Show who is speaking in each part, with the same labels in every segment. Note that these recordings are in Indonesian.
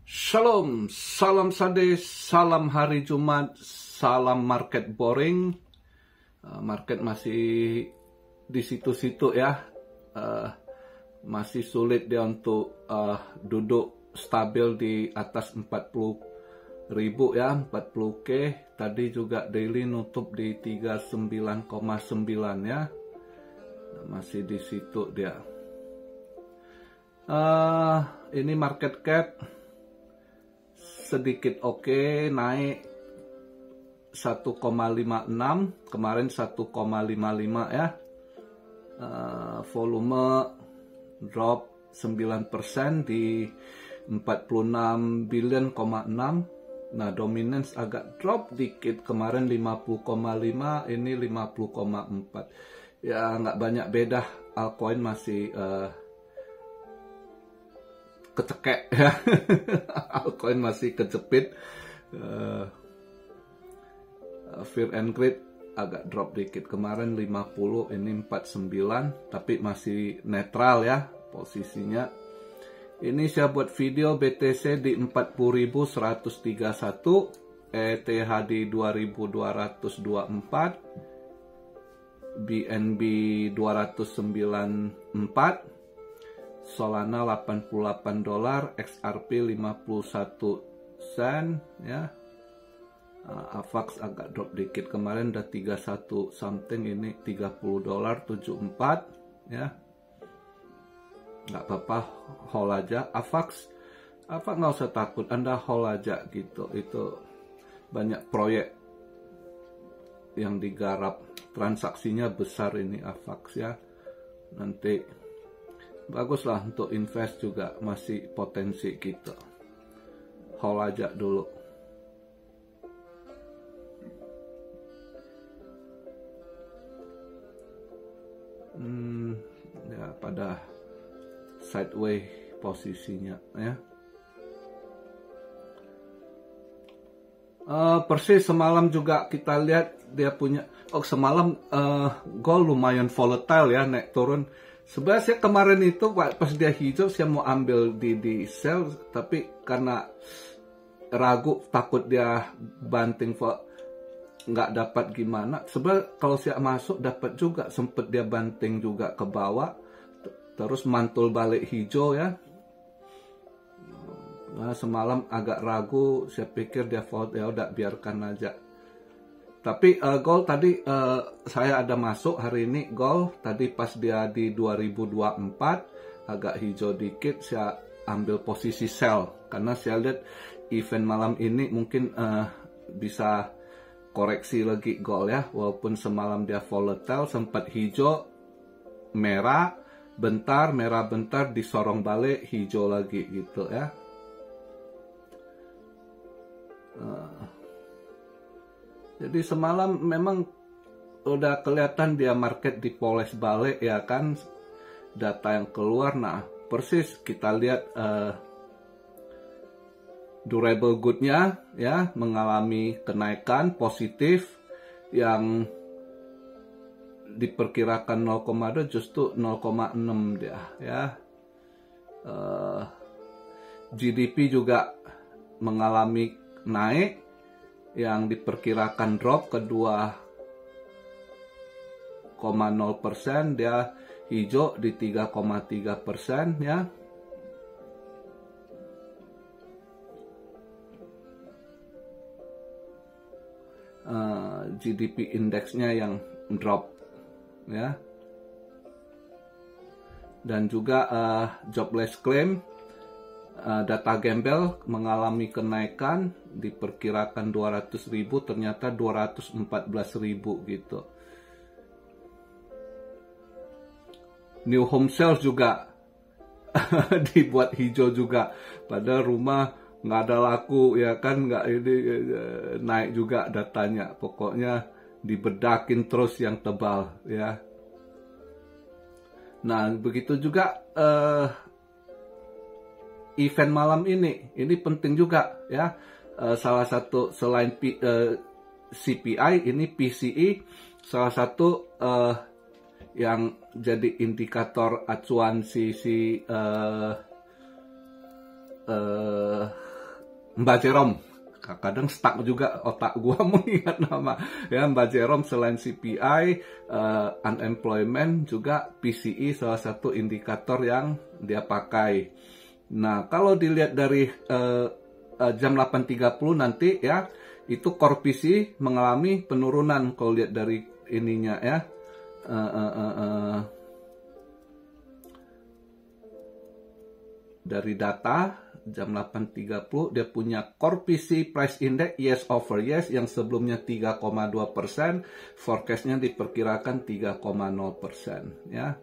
Speaker 1: Shalom, salam Sunday, salam hari Jumat, salam market boring. Market masih di situ-situ ya, masih sulit dia untuk duduk stabil di atas 40.000 ya, 40K. Tadi juga daily nutup di 39,9 ya, masih di situ dia. Ini market cap sedikit oke, naik 1,56, kemarin 1,55 ya. Volume drop 9% di 46 billion,6. Nah, dominance agak drop dikit, kemarin 50,5, ini 50,4. Ya, nggak banyak beda, altcoin masih kecekek ya. Altcoin masih kecepit. Fear and Greed agak drop dikit, kemarin 50, ini 49, tapi masih netral ya posisinya. Ini saya buat video BTC di 40.131, ETH di 2.224, BNB 294, Solana $88, XRP 51 sen ya. AVAX agak drop dikit, kemarin udah 31 something, ini $30.74 ya. Nggak apa-apa, hold aja. AVAX nggak usah takut, Anda hold aja gitu. Itu banyak proyek yang digarap, transaksinya besar ini AVAX ya. Nanti baguslah untuk invest juga, masih potensi gitu. Hold aja dulu. Ya, pada sideways posisinya ya. Persis semalam juga kita lihat dia punya, semalam gold lumayan volatile ya, naik turun. Sebenarnya saya kemarin itu pas dia hijau saya mau ambil di sell, tapi karena ragu takut dia banting nggak dapat gimana. Sebenarnya kalau saya masuk dapat juga, sempet dia banting juga ke bawah, terus mantul balik hijau ya. Nah, semalam agak ragu, saya pikir dia fault, ya udah biarkan aja. Tapi gold tadi saya ada masuk hari ini, gold tadi pas dia di 2024 agak hijau dikit, saya ambil posisi sell karena saya lihat event malam ini mungkin bisa koreksi lagi gold ya. Walaupun semalam dia volatile, sempat hijau merah bentar, merah bentar, disorong balik hijau lagi gitu ya. Jadi semalam memang udah kelihatan dia market dipoles balik ya kan, data yang keluar. Nah, persis kita lihat durable good-nya ya mengalami kenaikan positif yang diperkirakan 0,2 justru 0,6 dia ya. GDP juga mengalami naik yang diperkirakan drop ke 2,0%, dia hijau di 3,3% ya. GDP indeksnya yang drop ya. Dan juga jobless claim, data gembel mengalami kenaikan, diperkirakan 200.000 ternyata 214.000 gitu. New home sales juga dibuat hijau juga, pada rumah nggak ada laku ya kan, nggak ini naik juga datanya. Pokoknya dibedakin terus yang tebal ya. Nah, begitu juga event malam ini penting juga ya. Salah satu selain CPI, ini PCE salah satu yang jadi indikator acuan si Mbak Jerome. Kadang stuck juga otak gua mengingat nama ya Mbak Jerome. Selain CPI, unemployment, juga PCE salah satu indikator yang dia pakai. Nah, kalau dilihat dari jam 8.30 nanti ya, itu core PCE mengalami penurunan kalau lihat dari ininya ya. Dari data jam 8.30 dia punya core PCE price index yes over yes yang sebelumnya 3,2%, forecastnya diperkirakan 3,0% ya.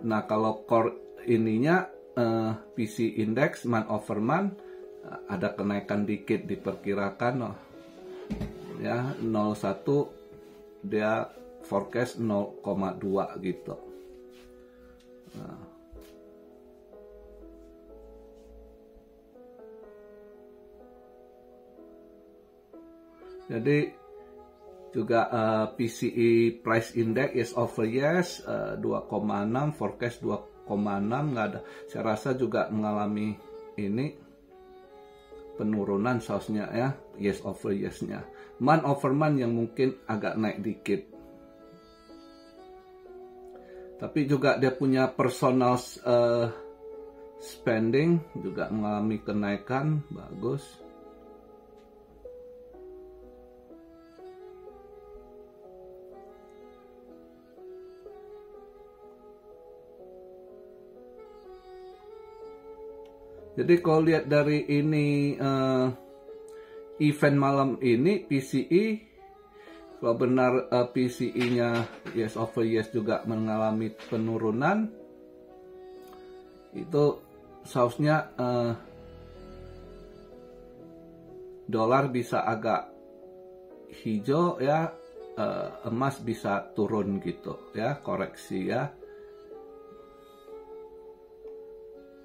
Speaker 1: Nah, kalau core ininya PCE index month over month ada kenaikan dikit, diperkirakan ya 0,1, dia forecast 0,2 gitu. Nah, jadi juga PCE price index yes over yes 2,6, forecast 2,6, nggak ada. Saya rasa juga mengalami ini penurunan sausnya ya, yes over yes-nya. Month over month yang mungkin agak naik dikit. Tapi juga dia punya personal spending juga mengalami kenaikan, bagus. Jadi kalau lihat dari ini event malam ini PCE, kalau benar PCE-nya yes over yes juga mengalami penurunan, itu sausnya dolar bisa agak hijau ya, emas bisa turun gitu ya, koreksi ya.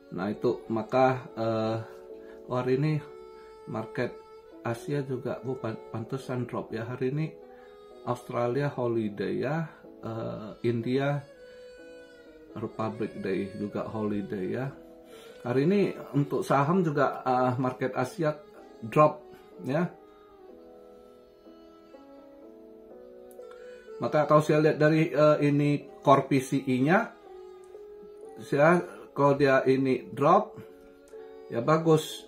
Speaker 1: Nah itu maka hari ini market Asia juga pantesan drop ya hari ini. Australia holiday ya, India Republic Day juga holiday ya. Hari ini untuk saham juga market Asia drop ya. Maka kalau saya lihat dari ini core PCE-nya, saya kalau dia ini drop, ya bagus.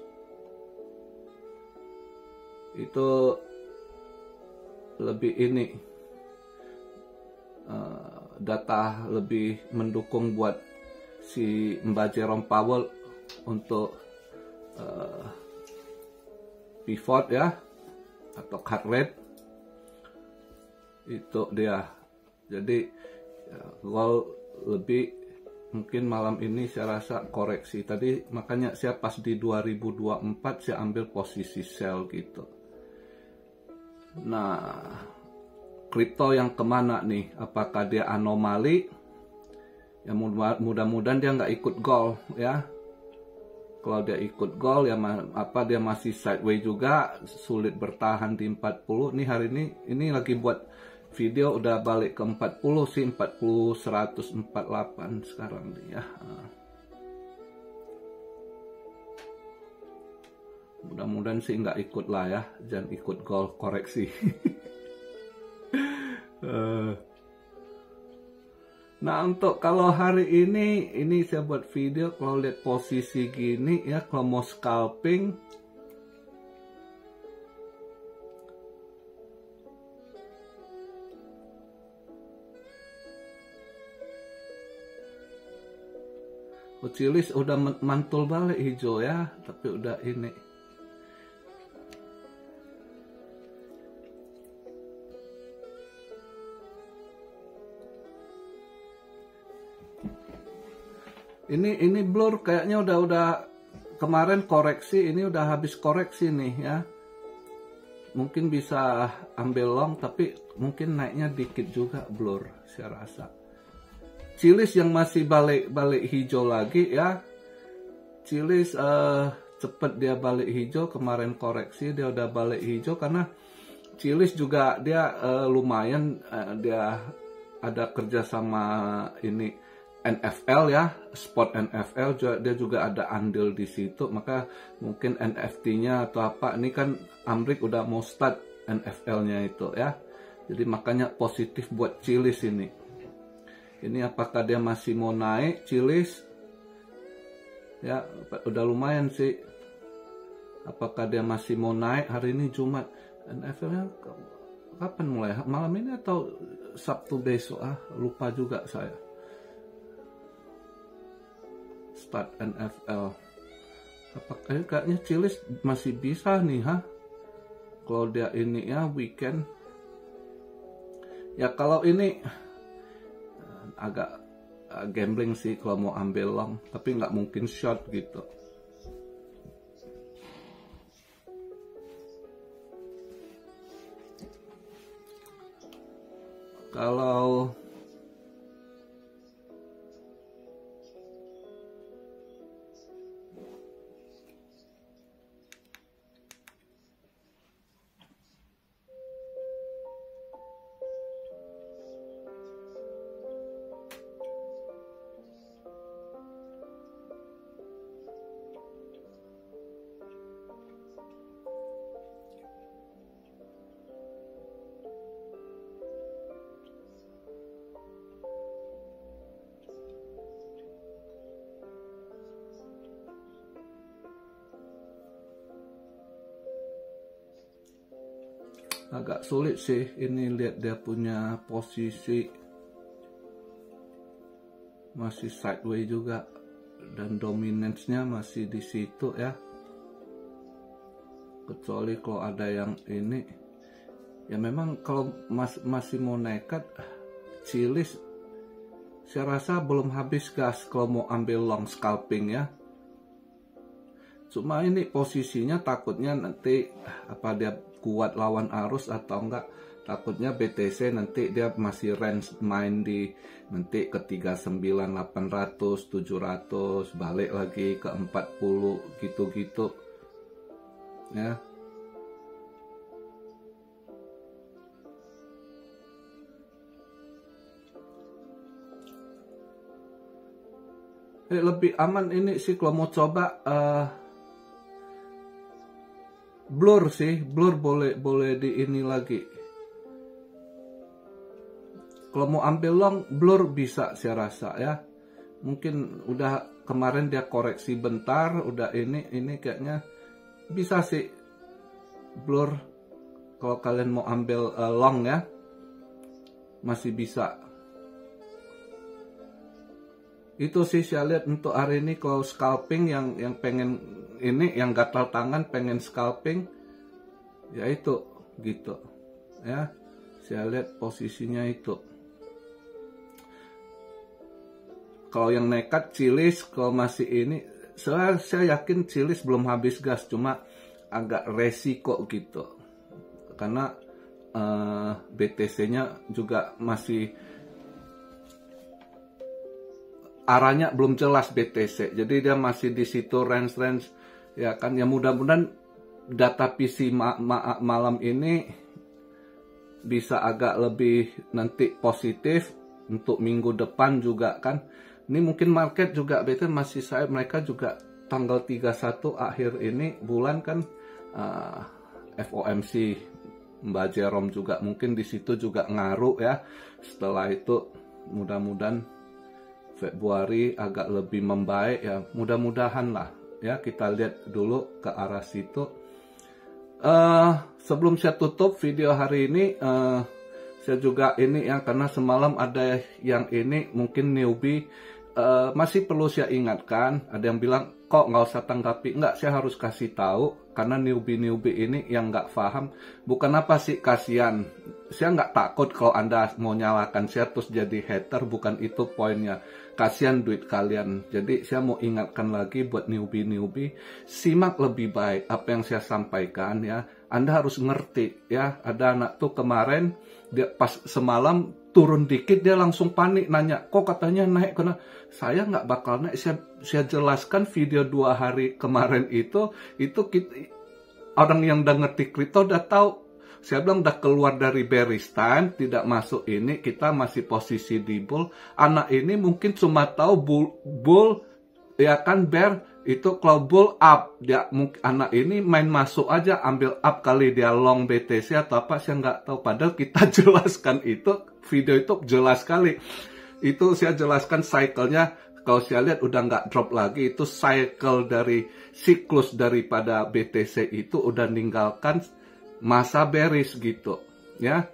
Speaker 1: Itu lebih ini, data lebih mendukung buat si Mbak Jerome Powell untuk pivot ya, atau cut rate. Itu dia. Jadi gold lebih mungkin malam ini saya rasa koreksi. Tadi makanya saya pas di 2024 saya ambil posisi sell gitu. Nah, kripto yang kemana nih? Apakah dia anomali? Ya mudah-mudahan dia nggak ikut gold ya. Kalau dia ikut gold ya dia masih sideways juga, sulit bertahan di 40. Nih hari ini lagi buat video udah balik ke 40 sih, 40 148 sekarang nih ya. Mudah-mudahan sih nggak ikut lah ya, jangan ikut gold koreksi. Nah untuk kalau hari ini saya buat video kalau lihat posisi gini ya, kalau mau scalping Cilis udah mantul balik hijau ya, tapi udah ini. Ini blur kayaknya udah kemarin koreksi, ini udah habis koreksi nih ya. Mungkin bisa ambil long, tapi mungkin naiknya dikit juga blur saya rasa. Cilis yang masih balik hijau lagi ya. Cilis cepet dia balik hijau, kemarin koreksi dia udah balik hijau karena Cilis juga dia lumayan dia ada kerjasama ini NFL ya, sport NFL dia juga ada andil di situ, maka mungkin NFT-nya atau apa, ini kan Amrik udah mau start NFL-nya itu ya, jadi makanya positif buat Chiliz ini. Ini apakah dia masih mau naik Chiliz? Ya, udah lumayan sih. Apakah dia masih mau naik hari ini Jumat? NFL-nya kapan mulai? Malam ini atau Sabtu besok? Lupa juga saya. Start NFL. Apakah kayaknya Chiliz masih bisa nih, kalau dia ini ya weekend. Ya kalau ini agak gambling sih kalau mau ambil long, tapi nggak mungkin short gitu. Kalau agak sulit sih ini, lihat dia punya posisi masih sideways juga dan dominance-nya masih di situ ya, kecuali kalau ada yang ini ya. Memang kalau masih mau nekat Chiliz, saya rasa belum habis gas kalau mau ambil long scalping ya. Cuma ini posisinya takutnya nanti apa dia kuat lawan arus atau enggak, takutnya BTC nanti dia masih range main di nanti ke 39, 800, 700, balik lagi ke 40 gitu-gitu ya. Lebih aman ini sih kalau mau coba blur sih, blur boleh di ini lagi. Kalau mau ambil long, blur bisa saya rasa ya. Mungkin udah kemarin dia koreksi bentar, udah ini kayaknya bisa sih blur. Kalau kalian mau ambil long ya, masih bisa. Itu sih saya lihat untuk hari ini. Kalau scalping yang pengen ini, yang gatal tangan pengen scalping, ya itu gitu ya. Saya lihat posisinya itu. Kalau yang nekat Chiliz, kalau masih ini, saya yakin Chiliz belum habis gas, cuma agak resiko gitu karena BTC-nya juga masih arahnya belum jelas BTC, jadi dia masih di situ range ya kan. Ya mudah-mudahan data PC malam ini bisa agak lebih nanti positif untuk minggu depan juga kan. Ini mungkin market juga BTC masih mereka juga tanggal 31 akhir ini bulan kan, FOMC Mbak Jerome juga mungkin di situ juga ngaruh ya. Setelah itu mudah-mudahan Februari agak lebih membaik ya, mudah-mudahan lah ya. Kita lihat dulu ke arah situ. Sebelum saya tutup video hari ini, saya juga ini ya, karena semalam ada yang ini mungkin newbie, masih perlu saya ingatkan. Ada yang bilang kok nggak usah tanggapi, nggak, saya harus kasih tahu karena newbie ini yang nggak paham. Bukan apa sih, kasihan. Saya nggak takut kalau Anda mau nyalakan saya terus jadi hater, bukan itu poinnya. Kasihan duit kalian. Jadi saya mau ingatkan lagi buat newbie, simak lebih baik apa yang saya sampaikan ya. Anda harus ngerti ya. Ada anak tuh kemarin, dia pas semalam turun dikit dia langsung panik nanya, kok katanya naik, karena saya nggak bakal naik. Saya jelaskan video 2 hari kemarin itu kita, orang yang udah ngerti kripto udah tahu Saya bilang udah keluar dari bearish time, tidak masuk ini, kita masih posisi di bull. Anak ini mungkin cuma tahu bull ya kan, bear itu kalau bull up, dia mungkin anak ini main masuk aja, ambil up kali dia long BTC atau apa, saya nggak tahu. Padahal kita jelaskan itu, video itu jelas sekali. Itu saya jelaskan cycle-nya. Kalau saya lihat udah nggak drop lagi, itu cycle dari siklus daripada BTC itu udah ninggalkan masa bearish gitu, ya.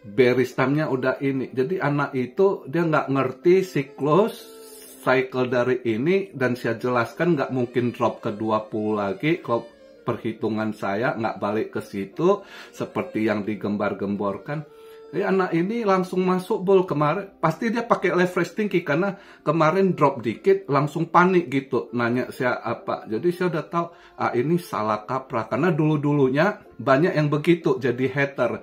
Speaker 1: Bearish time-nya udah ini. Jadi anak itu dia nggak ngerti siklus cycle dari ini, dan saya jelaskan nggak mungkin drop ke 20 lagi. Kalau perhitungan saya nggak balik ke situ seperti yang digembar-gemborkan. Jadi anak ini langsung masuk bull kemarin. Pasti dia pakai leverage tinggi karena kemarin drop dikit langsung panik gitu. Nanya saya apa. Jadi saya udah tahu ini salah kaprah. Karena dulu-dulunya banyak yang begitu jadi hater.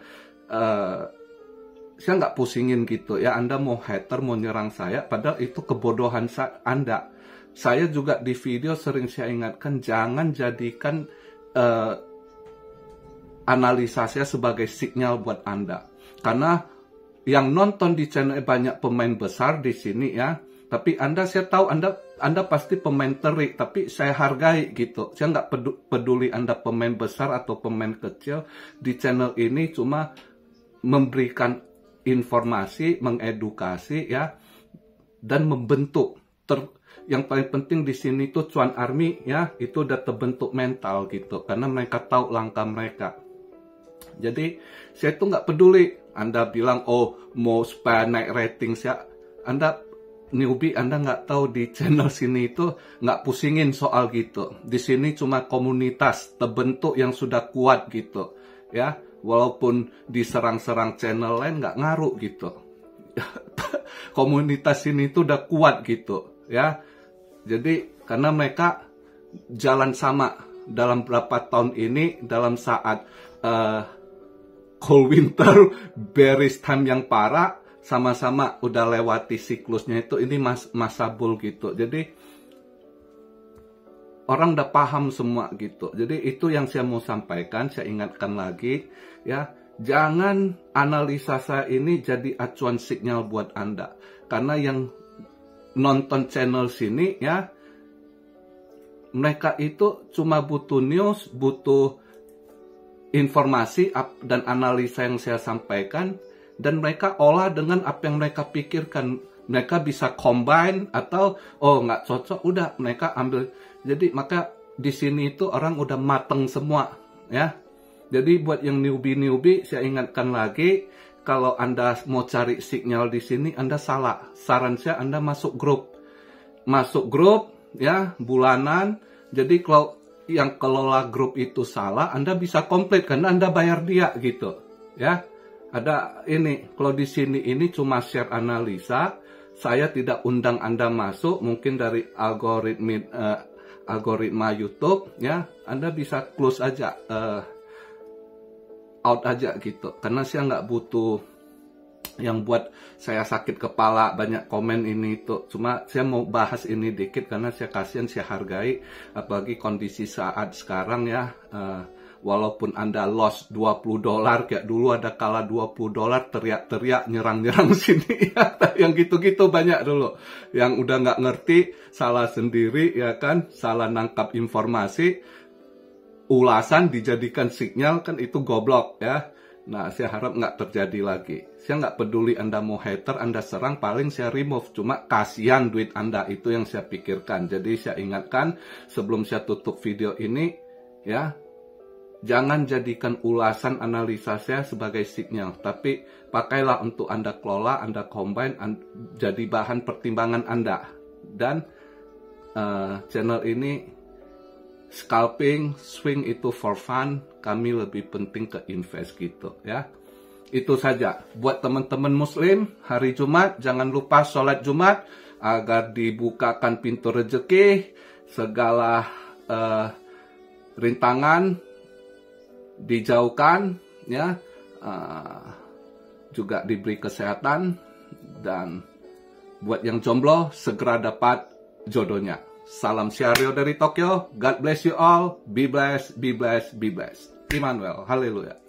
Speaker 1: Saya nggak pusingin gitu ya. Anda mau hater, mau nyerang saya, padahal itu kebodohan Anda. Saya juga di video sering saya ingatkan, jangan jadikan analisa saya sebagai sinyal buat Anda. Karena yang nonton di channel banyak pemain besar di sini ya. Tapi saya tahu Anda pasti pemain terik, tapi saya hargai gitu. Saya nggak peduli Anda pemain besar atau pemain kecil. Di channel ini cuma memberikan informasi, mengedukasi ya, dan membentuk. Yang paling penting di sini tuh Cuan Army ya, itu udah terbentuk mental gitu, karena mereka tahu langkah mereka. Jadi saya tuh nggak peduli Anda bilang mau supaya naik rating saya, Anda newbie, Anda nggak tahu di channel sini itu nggak pusingin soal gitu. Di sini cuma komunitas terbentuk yang sudah kuat gitu ya. Walaupun diserang-serang channel lain nggak ngaruh gitu. Komunitas ini tuh udah kuat gitu ya. Jadi karena mereka jalan sama dalam berapa tahun ini, dalam saat cold winter, bearish time yang parah, sama-sama udah lewati siklusnya itu, ini masa bull gitu. Jadi orang udah paham semua gitu. Jadi itu yang saya mau sampaikan, saya ingatkan lagi ya, jangan analisa saya ini jadi acuan sinyal buat Anda. Karena yang nonton channel sini ya, mereka itu cuma butuh news, butuh informasi dan analisa yang saya sampaikan, dan mereka olah dengan apa yang mereka pikirkan. Mereka bisa combine atau nggak cocok, udah mereka ambil. Jadi maka di sini itu orang udah mateng semua ya. Jadi buat yang newbie saya ingatkan lagi, kalau Anda mau cari sinyal di sini Anda salah. Saran saya Anda masuk grup ya bulanan. Jadi kalau yang kelola grup itu salah, Anda bisa komplit karena Anda bayar dia gitu ya. Ada ini, kalau di sini ini cuma share analisa, saya tidak undang Anda masuk, mungkin dari algoritma YouTube ya, Anda bisa close aja, out aja gitu, karena saya nggak butuh yang buat saya sakit kepala banyak komen ini itu. Cuma saya mau bahas ini dikit karena saya kasihan, saya hargai, apalagi kondisi saat sekarang ya. Walaupun Anda loss $20, kayak dulu ada kala $20 teriak-teriak nyerang-nyerang sini ya. Yang gitu-gitu banyak dulu yang udah nggak ngerti, salah sendiri ya kan, salah nangkap informasi, ulasan dijadikan sinyal, kan itu goblok ya. Nah, saya harap nggak terjadi lagi. Saya nggak peduli Anda mau hater, Anda serang, paling saya remove. Cuma kasihan duit Anda, itu yang saya pikirkan. Jadi saya ingatkan sebelum saya tutup video ini, ya, jangan jadikan ulasan analisa saya sebagai sinyal. Tapi pakailah untuk Anda kelola, Anda combine, jadi bahan pertimbangan Anda. Dan channel ini, scalping, swing itu for fun, kami lebih penting ke invest gitu ya. Itu saja. Buat teman-teman muslim, hari Jumat jangan lupa sholat Jumat agar dibukakan pintu rezeki, segala rintangan dijauhkan ya, juga diberi kesehatan, dan buat yang jomblo segera dapat jodohnya. Salam Syario dari Tokyo. God bless you all. Be blessed, be blessed, be blessed. Immanuel. Haleluya.